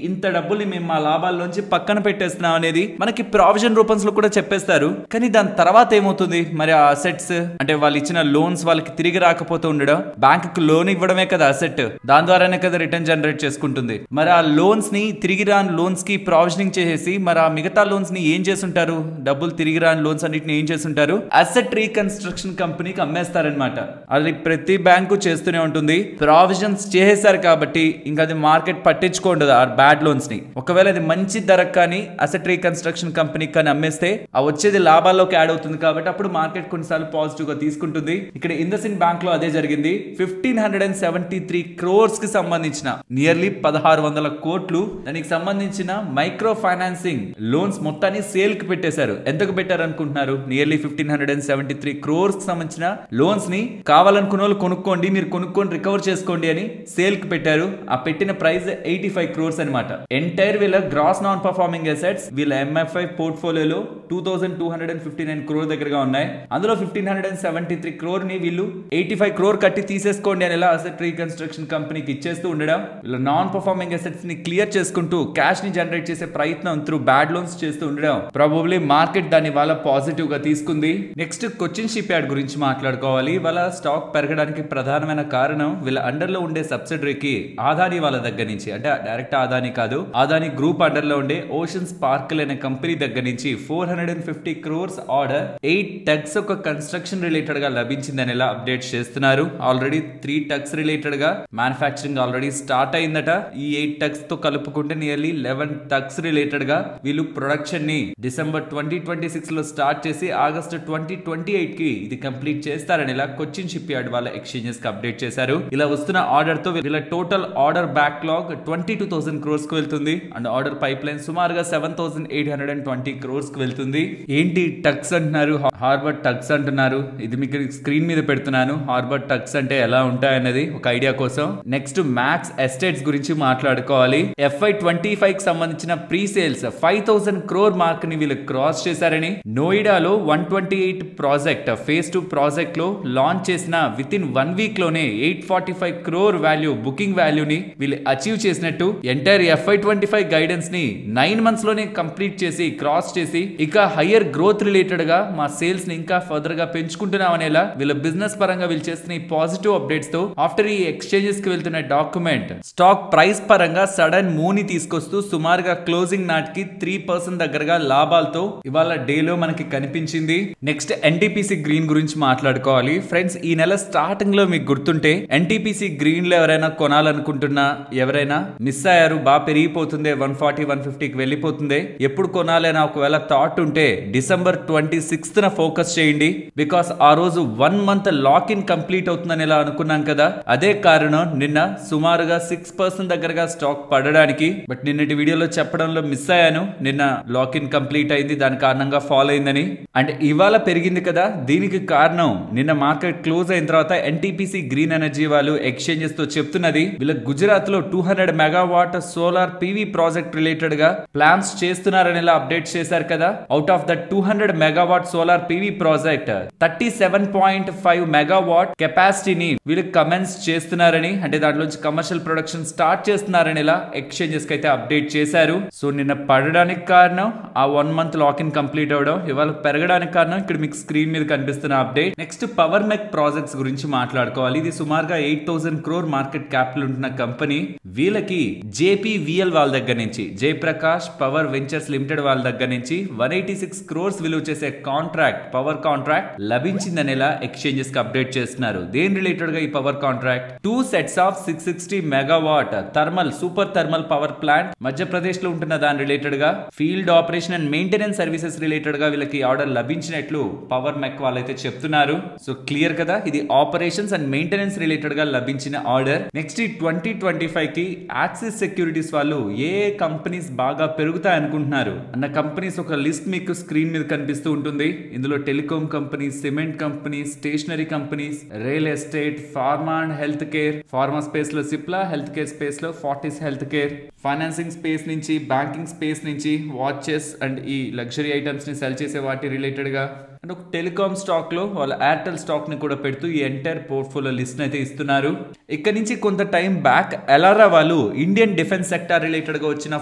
ఇంత డబ్బులు మేము మా లాభాల్లోంచి పక్కన పెట్టేస్తున్నాం అనేది మనకి ప్రావిజన్ రూపంలో కూడా చెప్పేస్తారు. కానీ దాని తర్వాత ఏమవుతుంది మరి? ఆ అసెట్స్ అంటే వాళ్ళు ఇచ్చిన లోన్స్ వాళ్ళకి తిరిగి రాకపోతూ ఉండడం, బ్యాంక్ కు లోన్ ఇవ్వడమే కదా అసెట్, దాని ద్వారానే కదా రిటర్న్ జనరేట్ చేసుకుంటుంది. మరి ఆ లోన్స్ ని తిరిగి రాని లోన్స్ కి ప్రావిజనింగ్ చేసేసి మరి ఆ మిగతా లోన్స్ ని ఏం చేస్తుంటారు? డబ్బులు తిరిగి రాని లోన్స్ అన్నిటిని ఏం చేస్తుంటారు? అసెట్ రీకన్స్ట్రక్షన్ కంపెనీకి అమ్మేస్తారనమాట. అది ప్రతి బ్యాంకు చేస్తూనే ఉంటుంది. ప్రావిజన్స్ చేసేసారు కాబట్టి ఇంకా అది మార్కెట్ పట్టించుకోండదు ఆ బ్యాడ్ లోన్స్ ని. ఒకవేళ అది మంచి ధర కానీ అసెట్ రీకన్స్ట్రక్షన్ కంపెనీకి కానీ అమ్మేస్తే ఆ వచ్చేది లాభాల్లోకి యాడ్ అవుతుంది కాబట్టి అప్పుడు మార్కెట్ కొన్నిసార్లు పాజిటివ్ గా తీసుకుంటుంది. ఇక్కడ ఇండస్ఇండ్ బ్యాంక్ లో అదే జరిగింది. 1573 crores కి సంబంధించిన నియర్లీ 1600 కోట్లు దానికి సంబంధించిన మైక్రో ఫైనాన్సింగ్ లోన్స్ మొత్తాన్ని సేల్ కి పెట్టేశారు. ఎంతకు పెట్టారు అనుకుంటున్నారు? నియర్లీ 1573 crores కి సంబంధించిన లోన్స్ ని కావాలనుకున్న వాళ్ళు కొనుక్కోండి, మీరు కొనుక్కొని రికవర్ చేసుకోండి అని సేల్ కి పెట్టారు. ఆ పెట్టిన ప్రైస్ 85 crores అనమాట. ఎంటైర్ వీళ్ళ గ్రాస్ నాన్ పర్ఫార్మింగ్ అసెట్స్ వీళ్ళ MFI పోర్ట్ఫోలియోలో 2259 crore దగ్గరగా ఉన్నాయి. అందులో 1573 crore ని వీళ్ళు 85 crore కట్టి తీసేసుకోండి అని అసెట్ రీకన్స్ట్రక్షన్ కంపెనీకి ఇచ్చేస్తూ ఉండడం, వీళ్ళ నాన్ పర్ఫార్మింగ్ అసెట్స్ ని క్లియర్ చేసుకుంటూ క్యాష్ ని జనరేట్ చేసే ప్రయత్నం త్రూ బ్యాడ్ లోన్స్ చేస్తూ ఉండడం ప్రాబబ్లీ మార్కెట్ దాని వల్ల పాజిటివ్ గా తీసుకుంది. నెక్స్ట్ కొచ్చిన్ షిప్ యార్డ్ గురించి మాట్లాడుకోవాలి. వాళ్ళ స్టాక్ పెరగడానికి ప్రధానమైన కారణం వీళ్ళ అండర్ లో ఉండే సబ్సిడరీకి అదానీ వాళ్ళ దగ్గర నుంచి, అంటే డైరెక్ట్ అదానీ కాదు, అదానీ గ్రూప్ అండర్ లో ఉండే ఓషన్ స్పార్కిల్ అనే కంపెనీ దగ్గర నుంచి 450 crores ఆర్డర్ 8 టగ్స్ ఒక కన్స్ట్రక్షన్ రిలేటెడ్ గా లభించిందని అప్డేట్ చేస్తున్నారు. ఆల్రెడీ 3 టగ్స్ రిలేటెడ్ గా మ్యానుఫాక్చరింగ్ ఆల్రెడీ స్టార్ట్ అయిందట. ఈ 8 టగ్స్ తో కలుపుకుంటే నియర్లీ 11 టగ్స్ రిలేటెడ్ గా వీళ్ళు ప్రొడక్షన్ ని డిసెంబర్ 2026 లో స్టార్ట్ చేసి ఆగస్టు 2028 కి ఇది కంప్లీట్ చేస్తారని కొచ్చిన్ షిప్ యార్డ్ వాళ్ళ ఎక్స్చేంజెస్ కి అప్డేట్ చేశారు. ఇలా వస్తున్న ఆర్డర్ తో వీళ్ళ టోటల్ ఆర్డర్ బ్యాక్లాగ్ 22,000 crores కు వెళ్తుంది. అండ్ ఆర్డర్ పైప్ లైన్ సుమారుగా 7,820 crores కు వెళ్తుంది. ఏంటి టగ్స్ అంటున్నారు, హార్బర్ టగ్స్ అంటున్నారు, ఇది మీకు స్క్రీన్ మీద పెడుతున్నాను. హార్బర్ టగ్స్ అంటే ఎలా ఉంటాయన్నది ఒక ఐడియా కోసం. నెక్స్ట్ మ్యాక్స్ ఎస్టేట్స్ గురించి మాట్లాడుకోవాలి. FY25 కి సంబంధించిన ప్రీ సేల్స్ 5,000 crore మార్క్ ని వీళ్ళు క్రాస్ చేశారని, నోయిడాలో 128 ప్రాజెక్ట్ ఫేజ్ 2 ప్రాజెక్ట్ లో లాంచ్ చేసిన విత్ ఇన్ 1 వీక్ లోనే 845 crore వాల్యూ బుకింగ్ వాల్యూని వీళ్ళు అచీవ్ చేసినట్టు, ఎంటైర్ FY25 గైడెన్స్ ని 9 months లోనే కంప్లీట్ చేసి క్రాస్ చేసి ఇక హయ్యర్ గ్రోత్ రిలేటెడ్ గా మా సేల్స్ ని ఇంకా ఫర్దర్ గా పెంచుకుంటున్నాం అనేలా వీళ్ళ బిజినెస్ పరంగా వీళ్ళు చేస్తున్న ఈ పాజిటివ్ అప్డేట్స్ తో ఆఫ్టర్ ఈ ఎక్స్చేంజెస్ కి వెళ్తున్న డాక్యుమెంట్ స్టాక్ ప్రైస్ పరంగా సడన్ మూవ్ ని తీసుకొస్తూ సుమారుగా క్లోజింగ్ నాటికి 3% దగ్గరగా లాభాలతో ఇవాళ డేలో మనకి కనిపించింది. నెక్స్ట్ NTPC గ్రీన్ గురించి మాట్లాడుకోవాలి. ఫ్రెండ్స్, ఈ నెల స్టార్టింగ్ లో మీకు గుర్తుంటే NTPC గ్రీన్ లో ఎవరైనా కొనాలనుకుంటున్నా, ఎవరైనా మిస్ అయ్యారు, బాగా పెరిగిపోతుంది, 140-150 కి వెళ్ళిపోతుంది, ఎప్పుడు కొనాలని ఒకవేళ థాట్ ఉంటే డిసెంబర్ 26th ఫోకస్ చేయండి. బికాస్ ఆ రోజు 1 month లాక్ ఇన్ కంప్లీట్ అవుతుందని ఇలా అనుకున్నాం కదా, అదే కారణం నిన్న సుమారుగా 6% దగ్గరగా స్టాక్ పడడానికి. బట్ నిన్నటి వీడియోలో చెప్పడంలో మిస్ అయ్యాను, నిన్న లాక్ ఇన్ కంప్లీట్ అయింది, దాని కారణంగా ఫాలో అయిందని. అండ్ ఇవాళ పెరిగింది కదా, దీనికి కారణం నిన్న మార్కెట్ క్లోజ్ అయిన తర్వాత NTPC గ్రీన్ ఎనర్జీ వాళ్ళు ఎక్స్చేంజెస్ తో చెప్తున్నది వీళ్ళ గుజరాత్ లో 200 megawatt solar PV project related గా ప్లాన్స్ చేస్తున్నారని అప్డేట్ చేశారు కదా. Out of the 200 megawatt solar PV project 37.5 megawatt కెపాసిటీని వీళ్ళు కమెన్స్ చేస్తున్నారని, అంటే దాంట్లోంచి కమర్షియల్ ప్రొడక్షన్ స్టార్ట్ చేస్తున్నారని ఎక్స్చేంజెస్ కి అయితే అప్డేట్ చేశారు. సో నిన్న పడడానికి కారణం ఆ 1 month లాక్ ఇన్ కంప్లీట్ అవడం, ఇవాళ పెరగడానికి కారణం ఇక్కడ మీకు స్క్రీన్ మీద కనిపిస్తున్న అప్డేట్. నెక్స్ట్ పవర్ మెక్ ప్రాజెక్ట్స్ గురించి మాట్లాడుకోవాలి. ఇది సుమారుగా 8,000 crore మార్కెట్ క్యాపిటల్ ఉంటున్న కంపెనీ. వీళ్ళకి JPVL వాళ్ళ దగ్గర నుంచి, జయప్రకాష్ పవర్ వెంచర్స్ లిమిటెడ్ వాళ్ళ దగ్గర నుంచి 186 crores విలువ చేసే కాంట్రాక్ట్, పవర్ కాంట్రాక్ట్ లభించిందని ఎక్స్చేంజెస్ కి అప్డేట్ చేస్తున్నారు. దేని రిలేటెడ్ గా ఈ power contract 2 sets of 660 megawatt thermal super thermal power plant Madhya Pradesh లో ఉంటున్న దాని రిలేటెడ్ గా field operation and maintenance services related గా వీళ్ళకి ఆర్డర్ లభించినట్లు పవర్ మెక్ వాళ్ళైతే చెప్తున్నారు. సో క్లియర్ కదా, ఇది ఆపరేషన్స్ అండ్ మెయింటెనెన్స్ రిలేటెడ్ గా లభించిన ఆర్డర్. నెక్స్ట్ ఈ 2025 కి యాక్సిస్ సెక్యూరిటీస్ వాళ్ళు ఏ కంపెనీస్ బాగా పెరుగుతాయి అనుకుంటున్నారు అన్న కంపెనీస్ ఒక లిస్ట్ మీకు స్క్రీన్ మీద కనిపిస్తూ ఉంటుంది. ఇందులో telecom companies, cement companies, stationery companies, real estate, pharma and health care, pharma space లో సిప్లా, హెల్త్ కేర్ స్పేస్ లో Fortis health care, financing space నుంచి, బ్యాంకింగ్ స్పేస్ నుంచి వాచెస్ అండ్ ఈ లగ్జరీ ఐటమ్స్ ని సెల్ చేసే వాటి రిలేటెడ్ గా, అండ్ ఒక టెలికాం స్టాక్ లో వాళ్ళ ఎయిర్టెల్ స్టాక్ ని కూడా పెడుతూ ఈ ఎంటైర్ పోర్ట్ఫోలియో లిస్ట్ అయితే ఇస్తున్నారు. ఇక్కడ నుంచి కొంత టైం బ్యాక్ ఎలారా వాళ్ళు ఇండియన్ డిఫెన్స్ సెక్టార్ రిలేటెడ్ గా వచ్చిన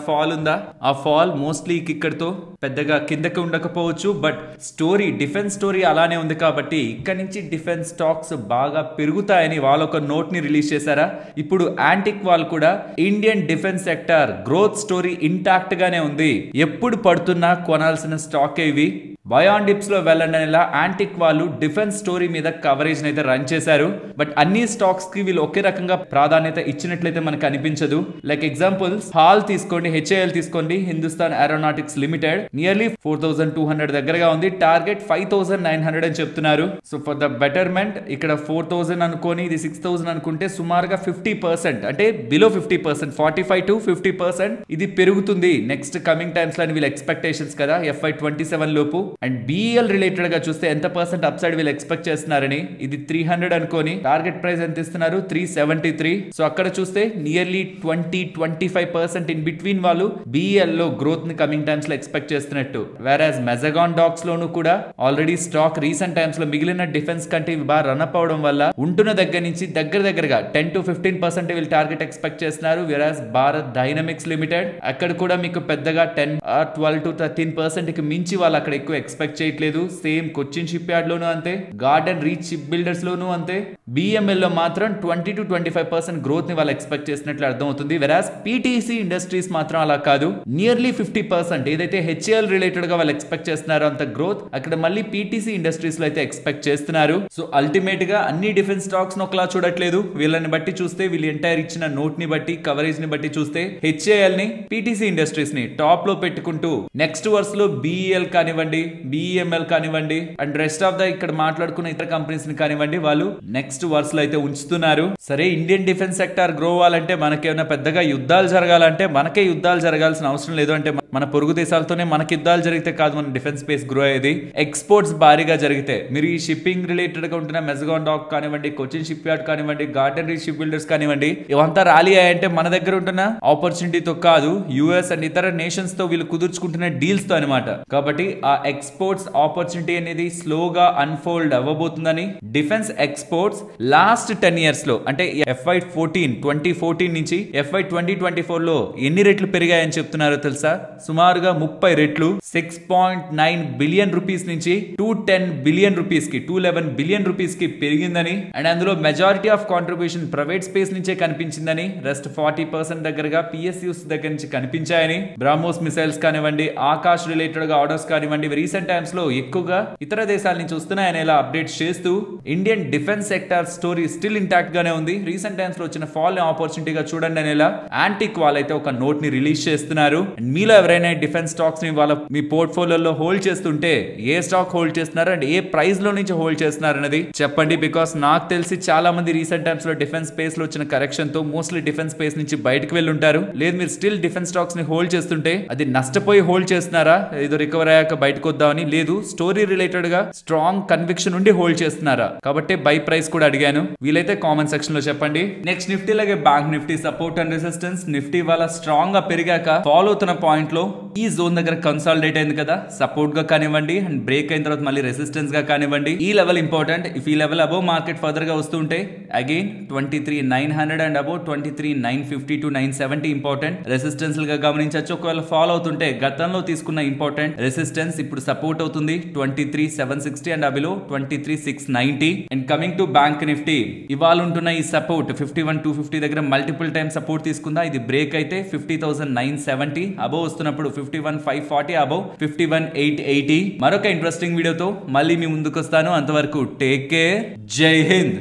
ఫాల్ ఉందా, ఆ ఫాల్ మోస్ట్లీ ఇక్కడతో పెద్దగా కిందకి ఉండకపోవచ్చు, బట్ స్టోరీ డిఫెన్స్ స్టోరీ అలానే ఉంది కాబట్టి ఇక్కడ నుంచి డిఫెన్స్ స్టాక్స్ బాగా పెరుగుతాయని వాళ్ళు ఒక నోట్ ని రిలీజ్ చేశారా. ఇప్పుడు యాంటిక్ వాళ్ళు కూడా Indian defence sector growth story intact గానే ఉంది, ఎప్పుడు పడుతున్నా కొనాల్సిన స్టాక్ ఇవి. బయాన్ డిప్స్ లో వెళ్ళండి అనేలా యాంటిక్ వాళ్ళు డిఫెన్స్ స్టోరీ మీద కవరేజ్ అయితే రన్ చేశారు. బట్ అన్ని స్టాక్స్ కి వీళ్ళు ఒకే రకంగా ప్రాధాన్యత ఇచ్చినట్లయితే మనకు అనిపించదు. లైక్ ఎగ్జాంపుల్స్ హాల్ తీసుకోండి, HAL తీసుకోండి, హిందుస్థాన్ ఏరోనాటిక్స్ లిమిటెడ్ నియర్లీ 4,200 దగ్గరగా ఉంది, టార్గెట్ 5,900 అని చెప్తున్నారు. సో ఫర్ ద బెటర్మెంట్ ఇక్కడ 4,000 అనుకోని ఇది 6,000 అనుకుంటే సుమారుగా 50%, అంటే బిలో 50%, 45 to 50% ఇది పెరుగుతుంది నెక్స్ట్ కమింగ్ టైమ్స్ లో వీళ్ళ ఎక్స్పెక్టేషన్స్ కదా FY27 లోపు. అండ్ బిఈఎల్ రిలేటెడ్ గా చూస్తే ఎంత పర్సెంట్ అప్ సైడ్ వీళ్ళు ఎక్స్పెక్ట్ చేస్తున్నారని, ఇది 300 అనుకోని టార్గెట్ ప్రైస్ ఎంత ఇస్తున్నారు 373. సో అక్కడ చూస్తే నియర్లీ 20-25% ఇన్ బిట్వీన్ వాళ్ళు బిఈఎల్ లో గ్రోత్ ని కమింగ్ టైమ్స్ లో ఎక్స్పెక్ట్ చేస్తున్నట్టు. వేరాజ్ మెజగాన్ డాక్స్ లోను కూడా ఆల్రెడీ స్టాక్ రీసెంట్ టైమ్స్ లో మిగిలిన డిఫెన్స్ కంటే బాగా రన్ అప్ అవడం వల్ల ఉంటున్న దగ్గర నుంచి దగ్గరగా 10-15% వీళ్ళు టార్గెట్ ఎక్స్పెక్ట్ చేస్తున్నారు. వేరాజ్ భారత్ డైనమిక్స్ లిమిటెడ్ అక్కడ కూడా మీకు పెద్దగా 12-13% కి మించి వాళ్ళు అక్కడ ఎక్కువ ఎక్స్పెక్ట్ చేయట్లేదు. సేమ్ కొచ్చిన్ షిప్ యార్డ్ లోను అంతే, గార్డెన్ రీచ్ షిప్ బిల్డర్స్ లోను అంతే. బిఎంఎల్ లో మాత్రం 20-25% గ్రోత్ ని వాళ్ళు ఎక్స్పెక్ట్ చేసినట్లు అర్థమవుతుంది. వెరాజ్ పీటీసీ ఇండస్ట్రీస్ మాత్రం అలా కాదు, నియర్లీ 50% ఏదైతే హెచ్ఏఎల్ రిలేటెడ్ గా వాళ్ళు ఎక్స్పెక్ట్ చేస్తున్నారో అంత గ్రోత్ అక్కడ మళ్ళీ పీటీసీ ఇండస్ట్రీస్ లో అయితే ఎక్స్పెక్ట్ చేస్తున్నారు. సో అల్టిమేట్ గా అన్ని డిఫెన్స్ స్టాక్స్ ఒకలా చూడట్లేదు. వీళ్ళని బట్టి చూస్తే వీళ్ళు ఎంటైర్ ఇచ్చిన నోట్ ని బట్టి కవరేజ్ ని బట్టి చూస్తే హెచ్ఏఎల్ ని పీటీసీ ఇండస్ట్రీస్ ని టాప్ లో పెట్టుకుంటూ నెక్స్ట్ వర్స్ లో బిఈఎల్ కానివ్వండి, బిఈఎంఎల్ కానివ్వండి అండ్ రెస్ట్ ఆఫ్ ద ఇక్కడ మాట్లాడుకున్న ఇతర కంపెనీస్ ని కానివ్వండి వాళ్ళు నెక్స్ట్ వర్స్ లో అయితే ఉంచుతున్నారు. సరే ఇండియన్ డిఫెన్స్ సెక్టార్ గ్రో అవ్వాలంటే మనకేమైనా పెద్దగా యుద్ధాలు జరగాలంటే మనకే యుద్ధాలు జరగాల్సిన అవసరం లేదు. అంటే మన పొరుగు దేశాలతోనే మనకి యుద్ధాలు జరిగితే కాదు మన డిఫెన్స్ స్పేస్ గ్రో అయ్యేది. ఎక్స్పోర్ట్స్ భారీగా జరిగితే మీరు ఈ షిప్పింగ్ రిలేటెడ్ గా ఉంటున్న మెజగాన్ డాక్ కానివ్వండి, కొచ్చిన్ షిప్ యార్డ్ కానివ్వండి, గార్డెన్ రీచ్ షిప్ బిల్డర్స్ కానివ్వండి, ఇవంతా ర్యాలీ అయ్యాయంటే మన దగ్గర ఉంటున్న ఆపర్చునిటీతో కాదు, యుఎస్ అండ్ ఇతర నేషన్స్ తో వీళ్ళు కుదుర్చుకుంటున్న డీల్స్ తో అనమాట. కాబట్టి ఆ ఎక్స్పోర్ట్స్ ఆపర్చునిటీ అనేది స్లోగా అన్ఫోల్డ్ అవ్వబోతుందని డిఫెన్స్ ఎక్స్పోర్ట్స్ లాస్ట్ 10 years లో అంటే FY2014 నుంచి FY2024 లో ఎన్ని రెట్లు పెరిగాయని చెప్తున్నారో తెలుసా? సుమారుగా 30 రెట్లు. 6.9 బిలియన్ రూపీస్ నుంచి 210 బిలియన్ రూపీస్ కి 211 బిలియన్ రూపీస్ కి పెరిగిందని అండ్ అందులో majority of contribution private space నుంచే కనిపించిందని, రెస్ట్ 40% దగ్గరగా పిఎస్యూస్ దగ్గర నుంచి కనిపించాయని, బ్రాహ్మోస్ మిసైల్స్ కానివ్వండి, ఆకాష్ రిలేటెడ్ గా ఆర్డర్స్ కానివ్వండి రీసెంట్ టైమ్స్ లో ఎక్కువగా ఇతర దేశాల నుంచి వస్తున్నాయని ఇలా అప్డేట్స్ చేస్తూ Indian defence sector story still intact గానే ఉంది. రీసెంట్ టైమ్స్ లో వచ్చిన ఫాల్ ని ఆపర్చునిటీగా చూడండి అని ఇలా యాంటిక్ వాళ్ళైతే ఒక నోట్ ని రిలీజ్ చేస్తున్నారు. మీలో ఎవరైనా డిఫెన్స్ స్టాక్స్ ని వాళ్ళ మీ పోర్ట్ఫోలియోలో హోల్డ్ చేస్తుంటే ఏ స్టాక్ హోల్డ్ చేస్తున్నారు అండ్ ఏ ప్రైస్ లో నుంచి హోల్డ్ చేస్తున్నారు అనేది చెప్పండి. బికాస్ నాకు తెలిసి చాలా మంది రీసెంట్ టైమ్స్ లో డిఫెన్స్ స్పేస్ లో వచ్చిన కరెక్షన్ తో మోస్ట్లీ డిఫెన్స్ స్పేస్ నుంచి బయటకు వెళ్ళి ఉంటారు. లేదు మీరు స్టిల్ డిఫెన్స్ స్టాక్స్ ని హోల్డ్ చేస్తుంటే అది నష్టపోయి హోల్డ్ చేస్తున్నారా, ఏదో రికవర్ అయ్యాక బయటకు వద్దామని, లేదు స్టోరీ రిలేటెడ్ గా స్ట్రాంగ్ కన్విక్షన్ ఉండి హోల్డ్ చేస్తున్నారా? కాబట్టి బై ప్రైస్ కూడా అడిగాను, వీలైతే కామెంట్ సెక్షన్ లో చెప్పండి. నెక్స్ట్ నిఫ్టీ లాగే bank Nifty support and resistance. Nifty వాళ్ళ స్ట్రాంగ్ గా పెరిగాక ఫాలో అవుతున్న పాయింట్ లో ఈ జోన్ దగ్గర కన్సాలిడేట్ అయింది కదా, సపోర్ట్ గా కానివ్వండి అండ్ బ్రేక్ అయిన తర్వాత మళ్ళీ రెసిస్టెన్స్ గా కానివ్వండి, ఈ లెవెల్ ఇంపార్టెంట్. ఇఫ్ ఈ లెవెల్ అబౌవ్ మార్కెట్ ఫర్దర్ గా వస్తుంటే again 23,900 and above 23,950 to 970 important resistance గా గమనించవచ్చు. ఒకవేళ ఫాలో అవుతుంటే గతంలో తీసుకున్న ఇంపార్టెంట్ రెసిస్టెన్స్ ఇప్పుడు సపోర్ట్ అవుతుంది 23,760 అండ్ అబిలో 23,690. And coming to bank Nifty ఇవాళ ఉంటున్న ఈ సపోర్ట్ 51,250 దగ్గర మల్టిపుల్ టైమ్ సపోర్ట్ తీసుకుందా, ఇది బ్రేక్ అయితే 50,970 అబౌవ్ వస్తున్నప్పుడు 51,540 అబౌవ్ 51,880. మరొక ఇంట్రెస్టింగ్ వీడియోతో మళ్ళీ మీ ముందుకు వస్తాను. అంతవరకు టేక్ కేర్, జై హింద్.